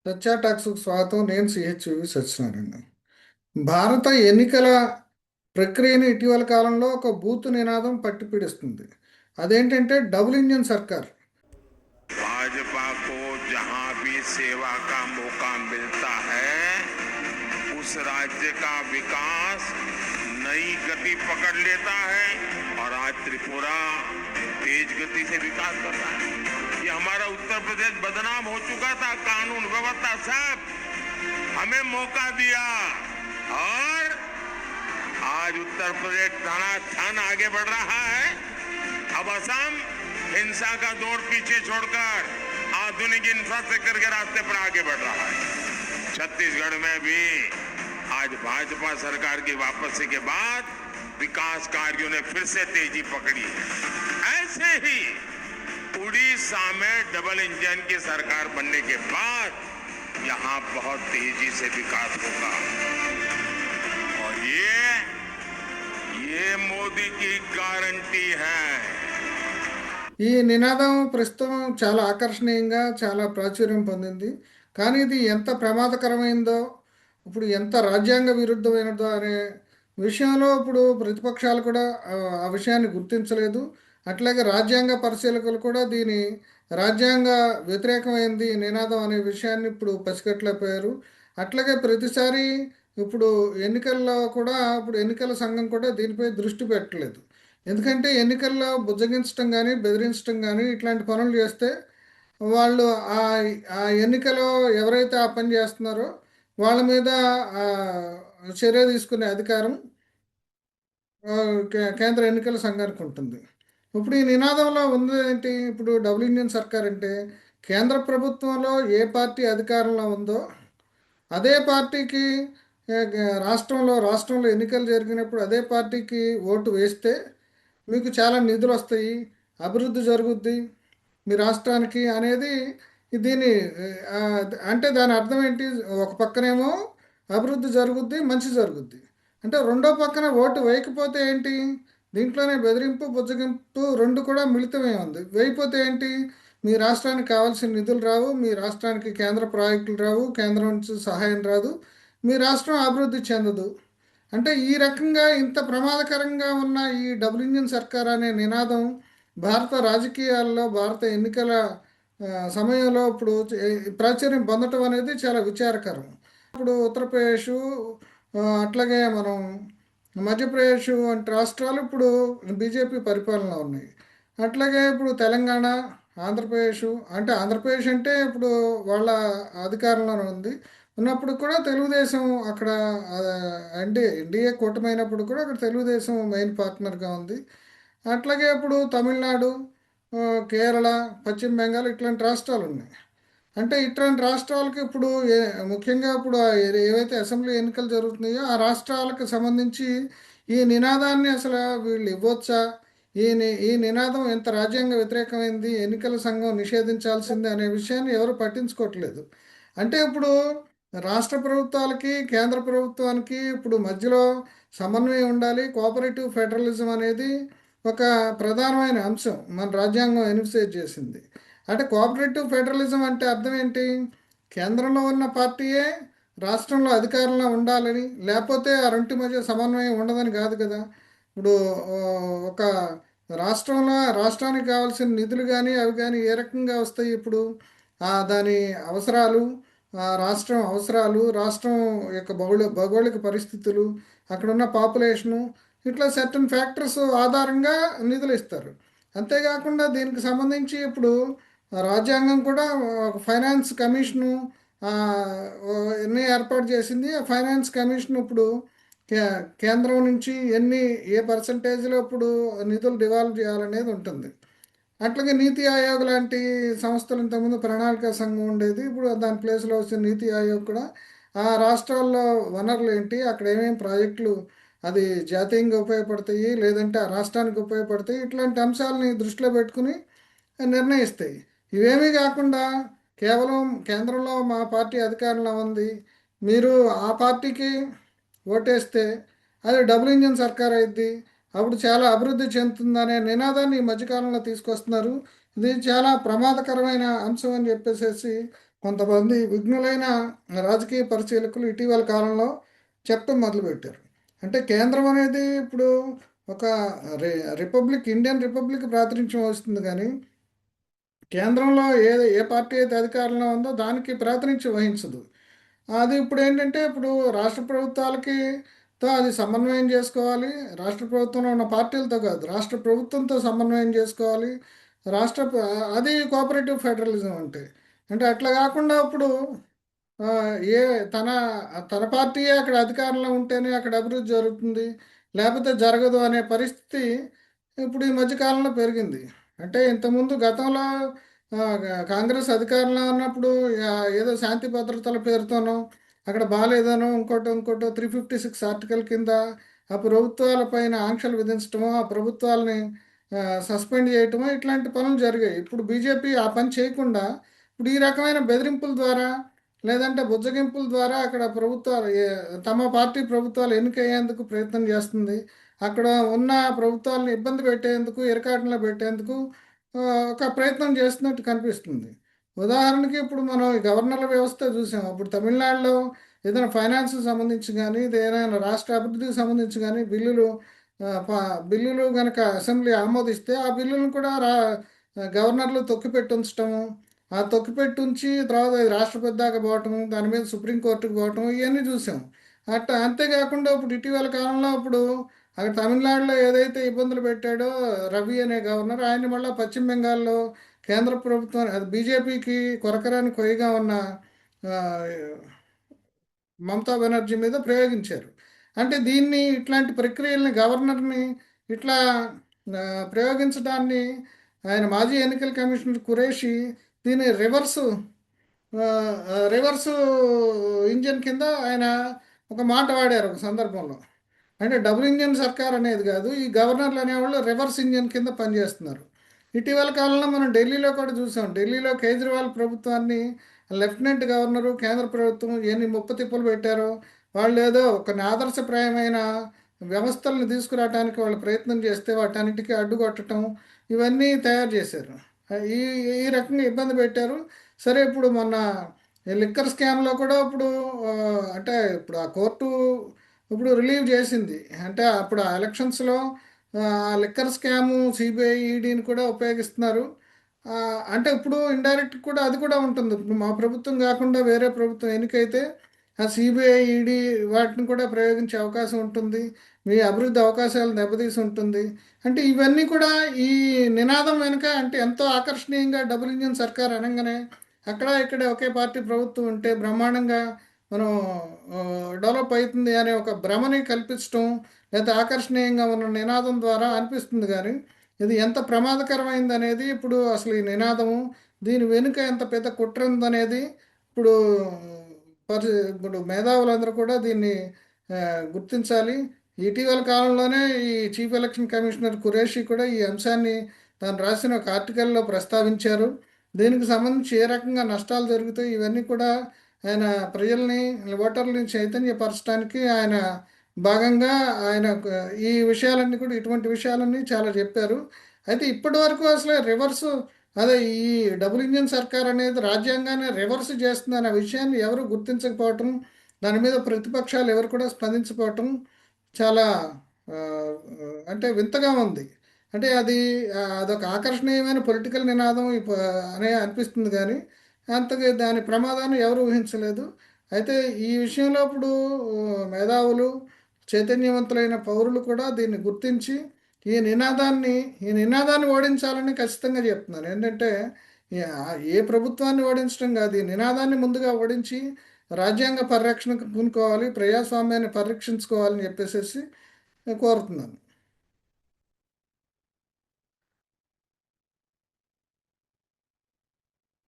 సత్య టాక్స్కు స్వాగతం. నేను సిహెచ్వి సత్యనారాయణ. భారత ఎన్నికల ప్రక్రియను ఇటీవల కాలంలో ఒక బూతు నినాదం పట్టిపీడిస్తుంది. అదేంటంటే డబుల్ ఇంజిన్ సర్కార్. भाजपा को जहां भी सेवा का मौका मिलता है उस राज्य का विकास नई गति पकड़ लेता है। और आज त्रिपुरा तेज गति से विकास कर रहा है। ये हमारा उत्तर प्रदेश बदनाम हो चुका था, कानून व्यवस्था सब हमें मौका दिया और आज उत्तर प्रदेश धनाधन आगे बढ़ रहा है। अब असम हिंसा का दौर पीछे छोड़कर आधुनिक इंफ्रास्ट्रक्चर के रास्ते पर आगे बढ़ रहा है। छत्तीसगढ़ में भी आज भाजपा सरकार की वापसी के बाद विकास कार्यों ने फिर से तेजी पकड़ी है। ऐसे ही उड़ीसा में डबल इंजन की सरकार बनने के बाद यहाँ बहुत तेजी से विकास होगा और ये मोदी की गारंटी है। ఈ నినాదం ప్రస్తుతం చాలా ఆకర్షణీయంగా చాలా ప్రాచుర్యం పొందింది. కానీ ఇది ఎంత ప్రమాదకరమైందో, ఇప్పుడు ఎంత రాజ్యాంగ విరుద్ధమైనదో అనే విషయంలో ఇప్పుడు ప్రతిపక్షాలు కూడా ఆ విషయాన్ని గుర్తించలేదు. అట్లాగే రాజ్యాంగ పరిశీలకులు కూడా దీని రాజ్యాంగ వ్యతిరేకమైంది ఈ నినాదం అనే విషయాన్ని ఇప్పుడు పసిగట్టలేకపోయారు. అట్లాగే ప్రతిసారి ఇప్పుడు ఎన్నికల్లో కూడా ఇప్పుడు ఎన్నికల సంఘం కూడా దీనిపై దృష్టి పెట్టలేదు. ఎందుకంటే ఎన్నికల్లో బుజ్జగించడం కానీ బెదిరించడం కానీ ఇట్లాంటి పనులు చేస్తే వాళ్ళు ఆ ఆ ఎన్నికలో ఎవరైతే ఆ పని చేస్తున్నారో వాళ్ళ మీద ఆ, చర్య తీసుకునే అధికారం ఆ, కేంద్ర ఎన్నికల సంఘానికి ఉంటుంది. ఇప్పుడు ఈ నినాదంలో ఉంది ఏంటి? ఇప్పుడు డబుల్ ఇంజిన్ సర్కార్ అంటే కేంద్ర ప్రభుత్వంలో ఏ పార్టీ అధికారంలో ఉందో అదే పార్టీకి రాష్ట్రంలో ఎన్నికలు జరిగినప్పుడు అదే పార్టీకి ఓటు వేస్తే మీకు చాలా నిధులు వస్తాయి, అభివృద్ధి జరుగుద్ది మీ రాష్ట్రానికి అనేది దీని ఆ, అంటే దాని అర్థం ఏంటి? ఒక పక్కనేమో అభివృద్ధి జరుగుద్ది, మంచి జరుగుద్ది. అంటే రెండో పక్కన ఓటు వేయకపోతే ఏంటి? దీంట్లోనే బెదిరింపు బుజ్జగింపు రెండు కూడా మిళితమే ఉంది. వేయకపోతే ఏంటి? మీ రాష్ట్రానికి కావాల్సిన నిధులు రావు, మీ రాష్ట్రానికి కేంద్ర ప్రాజెక్టులు రావు, కేంద్రం నుంచి సహాయం రాదు, మీ రాష్ట్రం అభివృద్ధి చెందదు. అంటే ఈ రకంగా ఇంత ప్రమాదకరంగా ఉన్న ఈ డబుల్ ఇంజిన్ సర్కార్ అనే నినాదం భారత రాజకీయాల్లో భారత ఎన్నికల సమయంలో ఇప్పుడు ప్రాచుర్యం పొందటం అనేది చాలా విచారకరం. ఇప్పుడు ఉత్తరప్రదేశ్, అట్లాగే మనం మధ్యప్రదేశ్ వంటి రాష్ట్రాలు ఇప్పుడు బీజేపీ పరిపాలన ఉన్నాయి. అట్లాగే ఇప్పుడు తెలంగాణ, ఆంధ్రప్రదేశ్, అంటే ఆంధ్రప్రదేశ్ అంటే ఇప్పుడు వాళ్ళ అధికారంలోనే ఉంది. ఉన్నప్పుడు కూడా తెలుగుదేశం అక్కడ ఎన్డీఏ కూటమైనప్పుడు కూడా అక్కడ తెలుగుదేశం మెయిన్ పార్ట్నర్గా ఉంది. అట్లాగే ఇప్పుడు తమిళనాడు, ఆ, కేరళ, పశ్చిమ బెంగాల్ ఇట్లాంటి రాష్ట్రాలు ఉన్నాయి. అంటే ఇట్లాంటి రాష్ట్రాలకు ఇప్పుడు ముఖ్యంగా ఇప్పుడు ఏవైతే అసెంబ్లీ ఎన్నికలు జరుగుతున్నాయో ఆ రాష్ట్రాలకు సంబంధించి ఈ నినాదాన్ని అసలు వీళ్ళు ఇవ్వచ్చా, ఈ నినాదం ఎంత రాజ్యాంగ వ్యతిరేకమైంది, ఎన్నికల సంఘం నిషేధించాల్సిందే అనే విషయాన్ని ఎవరు పట్టించుకోవట్లేదు. అంటే ఇప్పుడు రాష్ట్ర ప్రభుత్వాలకి కేంద్ర ప్రభుత్వానికి ఇప్పుడు మధ్యలో సమన్వయం ఉండాలి. కోఆపరేటివ్ ఫెడరలిజం అనేది ఒక ప్రధానమైన అంశం మన రాజ్యాంగం ఎన్ఫసైజ్ చేసింది. అంటే కోఆపరేటివ్ ఫెడరలిజం అంటే అర్థం ఏంటి? కేంద్రంలో ఉన్న పార్టీయే రాష్ట్రంలో అధికారంలో ఉండాలని, లేకపోతే ఆ రెంటి మధ్య సమన్వయం ఉండదని కాదు కదా. ఇప్పుడు ఒక రాష్ట్రానికి కావాల్సిన నిధులు కానీ అవి కానీ ఏ రకంగా వస్తాయి? ఇప్పుడు దాని అవసరాలు, రాష్ట్రం అవసరాలు, రాష్ట్రం యొక్క భౌగోళిక పరిస్థితులు, అక్కడున్న పాపులేషను, ఇట్లా సర్టన్ ఫ్యాక్టర్స్ ఆధారంగా నిధులు ఇస్తారు. అంతేకాకుండా దీనికి సంబంధించి ఇప్పుడు రాజ్యాంగం కూడా ఒక ఫైనాన్స్ కమిషను ఆ, ఎన్ని ఏర్పాటు చేసింది. ఆ ఫైనాన్స్ కమిషన్ ఇప్పుడు కేంద్రం నుంచి ఏ పర్సంటేజ్లో ఇప్పుడు నిధులు డివాల్వ్ చేయాలనేది ఉంటుంది. అట్లాగే నీతి ఆయోగ్ లాంటి సంస్థలు ఇంతకుముందు ప్రణాళిక సంఘం ఉండేది. ఇప్పుడు దాని ప్లేస్లో వచ్చిన నీతి ఆయోగ్ కూడా ఆ రాష్ట్రాల్లో వనరులు ఏంటి, అక్కడ ఏమేమి ప్రాజెక్టులు అది జాతీయంగా ఉపయోగపడతాయి, లేదంటే ఆ రాష్ట్రానికి ఉపయోగపడతాయి, ఇట్లాంటి అంశాలని దృష్టిలో పెట్టుకుని నిర్ణయిస్తాయి. ఇవేమీ కాకుండా కేవలం కేంద్రంలో మా పార్టీ అధికారంలో ఉంది, మీరు ఆ పార్టీకి ఓటేస్తే అది డబుల్ ఇంజిన్ సర్కార్ అయింది, అప్పుడు చాలా అభివృద్ధి చెందుతుందనే నినాదాన్ని ఈ మధ్యకాలంలో తీసుకొస్తున్నారు. ఇది చాలా ప్రమాదకరమైన అంశం అని చెప్పేసి కొంతమంది విఘ్నులైన రాజకీయ పరిశీలకులు ఇటీవల కాలంలో చెప్పడం మొదలుపెట్టారు. అంటే కేంద్రం అనేది ఇప్పుడు ఒక రి ఇండియన్ రిపబ్లిక్ ప్రాతినిధ్యం వస్తుంది కానీ కేంద్రంలో ఏ పార్టీ అయితే అధికారంలో ఉందో దానికి ప్రాతినిధ్యం వహించదు. అది ఇప్పుడు ఏంటంటే ఇప్పుడు రాష్ట్ర ప్రభుత్వాలకి అది సమన్వయం చేసుకోవాలి. రాష్ట్ర ప్రభుత్వంలో ఉన్న పార్టీలతో కాదు, రాష్ట్ర ప్రభుత్వంతో సమన్వయం చేసుకోవాలి. అది కోఆపరేటివ్ ఫెడరలిజం అంటే. అంటే అట్లా కాకుండా ఇప్పుడు ఆ, ఏ తన తన పార్టీయే అక్కడ అధికారంలో ఉంటేనే అక్కడ అభివృద్ధి జరుగుతుంది, లేకపోతే జరగదు అనే పరిస్థితి ఇప్పుడు ఈ మధ్యకాలంలో పెరిగింది. అంటే ఇంతకుముందు గతంలో కాంగ్రెస్ అధికారంలో ఉన్నప్పుడు ఏదో శాంతి భద్రతల పేరుతోనో అక్కడ బాగాలేదనో ఇంకోటో 356 ఆర్టికల్ కింద ఆ ప్రభుత్వాల పైన ఆంక్షలు విధించడమో ఆ ప్రభుత్వాలని సస్పెండ్ చేయటమో ఇట్లాంటి పనులు జరిగాయి. ఇప్పుడు బీజేపీ ఆ పని చేయకుండా ఇప్పుడు ఈ రకమైన బెదిరింపుల ద్వారా లేదంటే బుజ్జగింపుల ద్వారా అక్కడ తమ పార్టీ ప్రభుత్వాలు ఎన్నికయ్యేందుకు ప్రయత్నం చేస్తుంది. అక్కడ ఉన్న ప్రభుత్వాలను ఇబ్బంది పెట్టేందుకు, ఇరకాటంలో పెట్టేందుకు ఆ, ఒక ప్రయత్నం చేస్తున్నట్టు కనిపిస్తుంది. ఉదాహరణకి ఇప్పుడు మనం ఈ గవర్నర్ల వ్యవస్థ చూసాం. అప్పుడు తమిళనాడులో ఏదైనా ఫైనాన్స్ సంబంధించి కానీ ఏదైనా రాష్ట్ర అభివృద్ధికి సంబంధించి కానీ బిల్లులు కనుక అసెంబ్లీ ఆమోదిస్తే ఆ బిల్లులను కూడా గవర్నర్లు తొక్కిపెట్టి ఉంచటము, ఆ తొక్కిపెట్టి ఉంచి తర్వాత అది రాష్ట్రపతి దాకా పోవటము, దాని మీద సుప్రీంకోర్టుకు పోవటం ఇవన్నీ చూసాం. అంతేకాకుండా ఇప్పుడు ఇటీవల కాలంలో ఇప్పుడు అక్కడ తమిళనాడులో ఏదైతే ఇబ్బందులు పెట్టాడో రవి అనే గవర్నర్, ఆయన మళ్ళీ పశ్చిమ బెంగాల్లో కేంద్ర ప్రభుత్వం అది బీజేపీకి కొరకరాని కొయ్యగా ఉన్న ఆ, మమతా బెనర్జీ మీద ప్రయోగించారు. అంటే ఇట్లాంటి ప్రక్రియల్ని గవర్నర్ని ఇట్లా ఆ, ప్రయోగించడాన్ని ఆయన మాజీ ఎన్నికల కమిషనర్ కురేషి దీన్ని రివర్సు ఇంజన్ కింద ఆయన ఒక మాట వాడారు ఒక సందర్భంలో. అంటే డబుల్ ఇంజన్ సర్కార్ అనేది కాదు, ఈ గవర్నర్లు అనేవాళ్ళు రివర్స్ ఇంజన్ కింద పనిచేస్తున్నారు. ఇటీవల కాలంలో మనం ఢిల్లీలో కూడా చూసాం. ఢిల్లీలో కేజ్రీవాల్ ప్రభుత్వాన్ని లెఫ్టినెంట్ గవర్నరు కేంద్ర ప్రభుత్వం ఎన్ని ముప్పతిప్పలు పెట్టారో, వాళ్ళు ఏదో కొన్ని ఆదర్శప్రాయమైన వ్యవస్థలను తీసుకురావడానికి వాళ్ళు ప్రయత్నం చేస్తే వాటన్నిటికీ అడ్డుకొట్టడం ఇవన్నీ తయారు చేశారు. ఈ ఈ రకంగా ఇబ్బంది పెట్టారు. సరే ఇప్పుడు మొన్న లిక్కర్ స్కామ్లో కూడా ఇప్పుడు అంటే ఇప్పుడు ఆ కోర్టు ఇప్పుడు రిలీవ్ చేసింది. అంటే అప్పుడు ఆ ఎలక్షన్స్లో లిక్కర్ స్కాము సిబిఐ ఈడీని కూడా ఉపయోగిస్తున్నారు. ఆ, అంటే ఇప్పుడు ఇండైరెక్ట్ కూడా అది కూడా ఉంటుంది. ఇప్పుడు మా ప్రభుత్వం కాకుండా వేరే ప్రభుత్వం ఎన్నికైతే ఆ సిబిఐ ఈడీ వాటిని కూడా ప్రయోగించే అవకాశం ఉంటుంది. మీ అభివృద్ధి అవకాశాలు దెబ్బతీసి ఉంటుంది. అంటే ఇవన్నీ కూడా ఈ నినాదం వెనుక అంటే ఎంతో ఆకర్షణీయంగా డబుల్ ఇంజిన్ సర్కార్ అనగానే అక్కడ ఇక్కడ ఒకే పార్టీ ప్రభుత్వం ఉంటే బ్రహ్మాండంగా మనం డెవలప్ అవుతుంది అనే ఒక భ్రమని కల్పించడం లేదా ఆకర్షణీయంగా ఉన్న నినాదం ద్వారా అనిపిస్తుంది. కానీ ఇది ఎంత ప్రమాదకరమైంది అనేది ఇప్పుడు అసలు ఈ నినాదము దీని వెనుక ఎంత పెద్ద కుట్ర ఉందనేది ఇప్పుడు ఇప్పుడు మేధావులందరూ కూడా దీన్ని ఆ, గుర్తించాలి. ఇటీవల కాలంలోనే ఈ చీఫ్ ఎలక్షన్ కమిషనర్ కురేషి కూడా ఈ అంశాన్ని తాను రాసిన ఒక ఆర్టికల్లో ప్రస్తావించారు. దీనికి సంబంధించి ఏ రకంగా నష్టాలు జరుగుతాయి ఇవన్నీ కూడా ఆయన ప్రజల్ని ఓటర్లని చైతన్యపరచడానికి ఆయన భాగంగా ఆయన ఈ విషయాలన్నీ కూడా ఇటువంటి విషయాలన్నీ చాలా చెప్పారు. అయితే ఇప్పటి వరకు అసలు అదే ఈ డబుల్ ఇంజిన్ సర్కార్ అనేది రాజ్యాంగాన్ని రివర్స్ చేస్తుంది అనే విషయాన్ని ఎవరు గుర్తించకపోవటం, దాని మీద ప్రతిపక్షాలు ఎవరు కూడా స్పందించకపోవటం చాలా ఆ, అంటే వింతగా ఉంది. అంటే అదొక ఆకర్షణీయమైన పొలిటికల్ నినాదం అనే అనిపిస్తుంది కానీ అంతగా దాని ప్రమాదాన్ని ఎవరు ఊహించలేదు. అయితే ఈ విషయంలో ఇప్పుడు మేధావులు చైతన్యవంతులైన పౌరులు కూడా దీన్ని గుర్తించి ఈ నినాదాన్ని ఓడించాలని ఖచ్చితంగా చెప్తున్నారు. ఏంటంటే ఏ ప్రభుత్వాన్ని ఓడించడం కాదు, ఈ నినాదాన్ని ముందుగా ఓడించి రాజ్యాంగ పరిరక్షణకు పూనుకోవాలి, ప్రజాస్వామ్యాన్ని పరిరక్షించుకోవాలని చెప్పేసి కోరుతున్నాను.